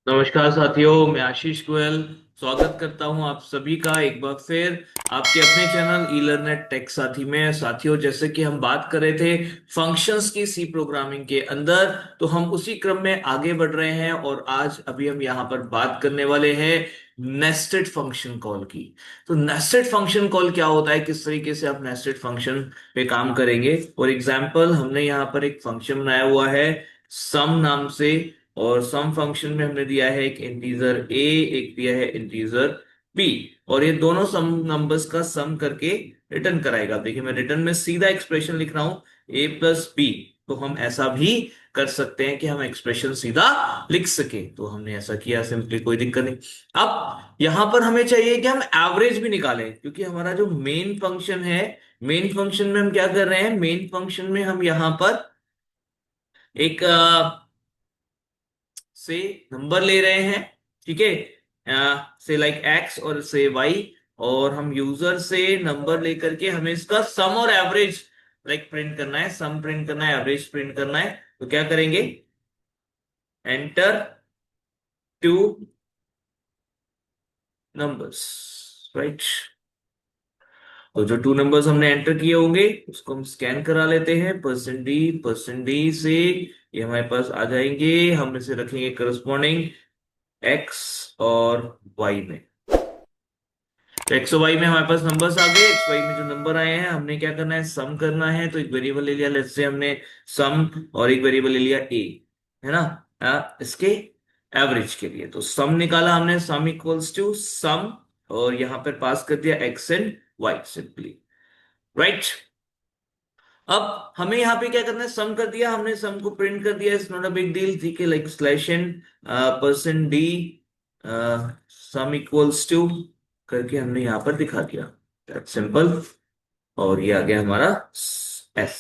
नमस्कार साथियों, मैं आशीष गोयल स्वागत करता हूं आप सभी का एक बार फिर आपके अपने चैनल ई लर्नेट टेक साथी में। साथियों, जैसे कि हम बात कर रहे थे फंक्शंस की सी प्रोग्रामिंग के अंदर, तो हम उसी क्रम में आगे बढ़ रहे हैं और आज अभी हम यहां पर बात करने वाले हैं नेस्टेड फंक्शन कॉल की। तो नेस्टेड फंक्शन कॉल क्या होता है, किस तरीके से आप नेस्टेड फंक्शन पे काम करेंगे। फॉर एग्जाम्पल, हमने यहाँ पर एक फंक्शन बनाया हुआ है सम नाम से, और सम फंक्शन में हमने दिया है एक इंटीजर a, एक दिया है इंटीजर b, और ये दोनों सम नंबर्स का सम करके रिटर्न कराएगा। देखिए, मैं रिटर्न में सीधा एक्सप्रेशन लिख रहा हूं a+b। तो हम ऐसा भी कर सकते हैं कि हम एक्सप्रेशन सीधा लिख सके, तो हमने ऐसा किया सिंपली, कोई दिक्कत नहीं। अब यहां पर हमें चाहिए कि हम एवरेज भी निकालें, क्योंकि हमारा जो मेन फंक्शन है, मेन फंक्शन में हम क्या कर रहे हैं, मेन फंक्शन में हम यहां पर एक से नंबर ले रहे हैं। ठीक है, से लाइक एक्स और से वाई, और हम यूजर से नंबर लेकर के हमें इसका सम और एवरेज लाइक प्रिंट करना है, सम प्रिंट करना है, एवरेज प्रिंट करना है। तो क्या करेंगे, एंटर टू नंबर्स, राइट। तो जो टू नंबर्स हमने एंटर किए होंगे उसको हम स्कैन करा लेते हैं परसेंट डी से, ये हमारे पास आ जाएंगे। हम इसे रखेंगे करस्पॉन्डिंग एक्स और वाई में। तो एक्स और वाई में हमारे पास नंबर्स आ गए। एक्स वाई में जो नंबर आए हैं हमने क्या करना है, सम करना है। तो एक वेरिएबल ले लिया, लेट्स से हमने सम, और एक वेरिएबल ले लिया ए, है ना, इसके एवरेज के लिए। तो सम निकाला हमने, सम इक्वल्स टू सम, और यहां पर पास कर दिया X and Y simply, right. अब हमें यहाँ पे क्या करना है, सम कर दिया हमने, सम को प्रिंट कर दिया, it's not a big deal. ठीक है, like slash N percent D sum equals to करके हमने यहाँ पर दिखा दिया, दैट्स सिंपल। और ये आ गया हमारा एस।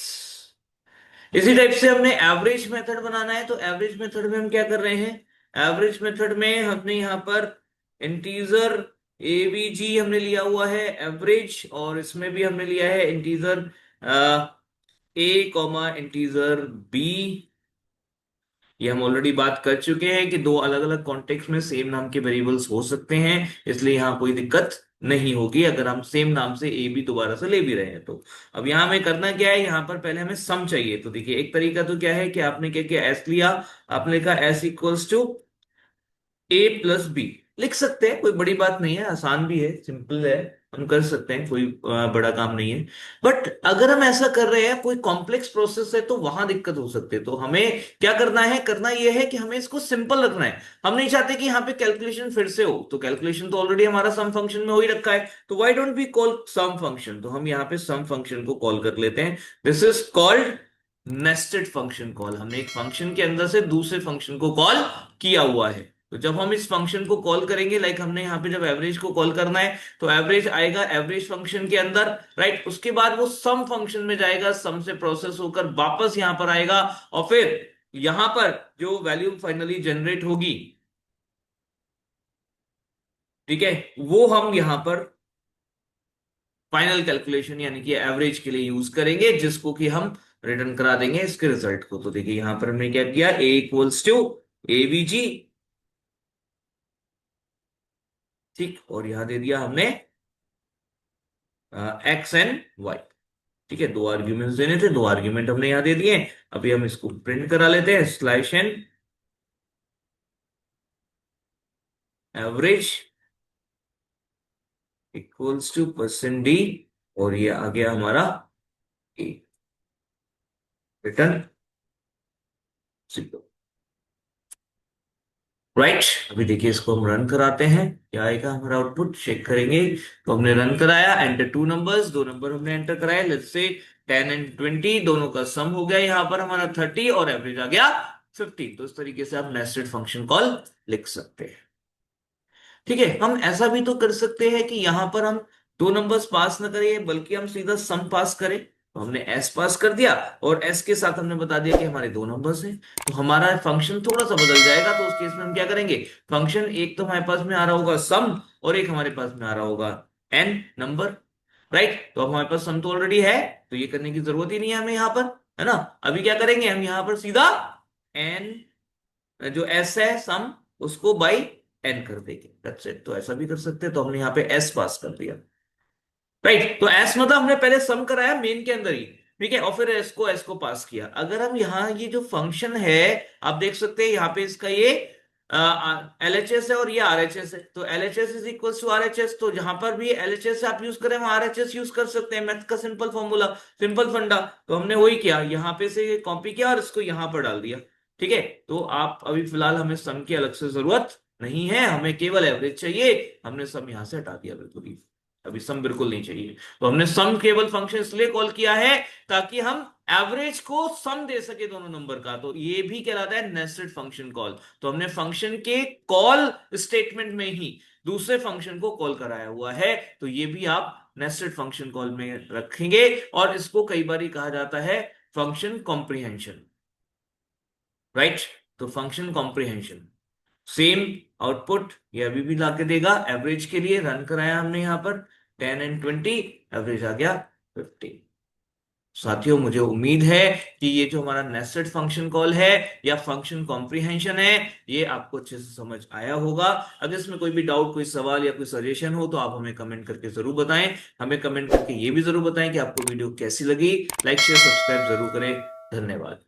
इसी टाइप से हमने एवरेज मेथड बनाना है। तो एवरेज मेथड में हम क्या कर रहे हैं, एवरेज मेथड में हमने यहाँ पर इंटीजर एवीजी हमने लिया हुआ है एवरेज, और इसमें भी हमने लिया है integer a comma integer B. ये हम ऑलरेडी बात कर चुके हैं कि दो अलग अलग कॉन्टेक्स्ट में सेम नाम के वेरिएबल्स हो सकते हैं, इसलिए यहाँ कोई दिक्कत नहीं होगी अगर हम सेम नाम से ए भी दोबारा से ले भी रहे हैं तो। अब यहाँ हमें करना क्या है, यहाँ पर पहले हमें सम चाहिए। तो देखिए, एक तरीका तो क्या है कि आपने क्या किया, एस लिया, आपने कहा एस इक्वल्स टू a+b लिख सकते हैं, कोई बड़ी बात नहीं है, आसान भी है, सिंपल है, हम कर सकते हैं, कोई बड़ा काम नहीं है। बट अगर हम ऐसा कर रहे हैं, कोई कॉम्प्लेक्स प्रोसेस है, तो वहां दिक्कत हो सकती है। तो हमें क्या करना है, करना यह है कि हमें इसको सिंपल रखना है। हम नहीं चाहते कि यहाँ पे कैलकुलेशन फिर से हो, तो कैलकुलेशन तो ऑलरेडी हमारा सम फंक्शन में हो ही रखा है, तो why don't we call sum function. तो हम यहाँ पे सम फंक्शन को कॉल कर लेते हैं। This is called nested function call. हमने एक फंक्शन के अंदर से दूसरे फंक्शन को कॉल किया हुआ है। तो जब हम इस फंक्शन को कॉल करेंगे, लाइक हमने यहाँ पे जब एवरेज को कॉल करना है, तो एवरेज आएगा एवरेज फंक्शन के अंदर, राइट। उसके बाद वो सम फंक्शन में जाएगा, सम से प्रोसेस होकर वापस यहां पर आएगा, और फिर यहां पर जो वैल्यू फाइनली जनरेट होगी, ठीक है, वो हम यहां पर फाइनल कैलकुलेशन यानी कि एवरेज के लिए यूज करेंगे, जिसको कि हम रिटर्न करा देंगे इसके रिजल्ट को। तो देखिए, यहां पर हमने क्या किया, ए इक्वल्स टू एवीजी, ठीक, और यहां दे दिया हमने एक्स एंड वाई। ठीक है, दो आर्ग्यूमेंट्स देने थे, दो आर्ग्यूमेंट हमने यहां दे दिए। अभी हम इसको प्रिंट करा लेते हैं, slash an average equals two percent D, और ये आ गया हमारा ए, रिटर्न जीरो, राइट। अभी देखिए, इसको हम रन कराते हैं, क्या आएगा हमारा आउटपुट, चेक करेंगे। तो हमने रन कराया, एंटर टू नंबर्स, दो नंबर हमने एंटर कराया, लेट्स से 10 एंड 20, दोनों का सम हो गया यहां पर हमारा 30, और एवरेज आ गया 15। तो इस तरीके से आप नेस्टेड फंक्शन कॉल लिख सकते हैं। ठीक है, हम ऐसा भी तो कर सकते हैं कि यहां पर हम दो नंबर्स पास ना करें, बल्कि हम सीधा सम पास करें। तो हमने एस पास कर दिया, और एस के साथ हमने बता दिया कि हमारे दो नंबर्स हैं, तो हमारा फंक्शन थोड़ा सा बदल जाएगा। तो उस केस में हम क्या करेंगे, फंक्शन एक तो हमारे पास में आ रहा होगा सम, और एक हमारे पास में आ रहा होगा एन नंबर, राइट। तो अब हमारे पास सम तो ऑलरेडी है, तो ये करने की जरूरत ही नहीं है हमें यहाँ पर। है ना। अभी क्या करेंगे हम यहाँ पर सीधा एन, जो एस है सम, उसको बाई एन कर देंगे, दैट्स इट। तो ऐसा भी कर सकते हैं, तो हमने यहाँ पे एस पास कर दिया, राइट। तो एस मतलब हमने पहले सम कराया मेन के अंदर ही, ठीक है, और फिर एस को पास किया। अगर हम यहाँ ये जो फंक्शन है, आप देख सकते हैं यहाँ पे इसका ये एलएचएस है और ये आरएचएस है, तो LHS is equal to RHS, तो जहां पर भी एलएचएस आप यूज करें वहां आरएचएस यूज कर सकते हैं, मैथ का सिंपल फॉर्मूला, सिंपल फंडा। तो हमने वही किया, यहाँ पे से कॉपी किया और इसको यहाँ पर डाल दिया, ठीक है। तो आप अभी फिलहाल हमें सम की अलग से जरूरत नहीं है, हमें केवल एवरेज चाहिए, हमने सम यहां से हटा दिया बिल्कुल ही, अभी सम बिल्कुल नहीं चाहिए। तो हमने सम केवल फंक्शन इसलिए कॉल किया है ताकि हम एवरेज को सम दे सके दोनों नंबर का, तो ये भी कहलाता है नेस्टेड फंक्शन कॉल। तो हमने फंक्शन के कॉल स्टेटमेंट में ही दूसरे फंक्शन को कॉल कराया हुआ है, तो ये भी आप नेस्टेड फंक्शन कॉल में रखेंगे, और इसको कई बार कहा जाता है फंक्शन कॉम्प्रिहेंशन, राइट। तो फंक्शन कॉम्प्रिहेंशन सेम आउटपुट ये अभी भी लाके देगा। एवरेज के लिए रन कराया हमने यहां पर 10 and 20, एवरेज आ गया 50। साथियों मुझे उम्मीद है कि ये जो हमारा नेस्टेड फंक्शन कॉल है या फंक्शन कॉम्प्रिहेंशन है, ये आपको अच्छे से समझ आया होगा। अगर इसमें कोई भी डाउट, कोई सवाल या कोई सजेशन हो, तो आप हमें कमेंट करके जरूर बताएं। हमें कमेंट करके ये भी जरूर बताएं कि आपको वीडियो कैसी लगी। लाइक शेयर सब्सक्राइब जरूर करें। धन्यवाद।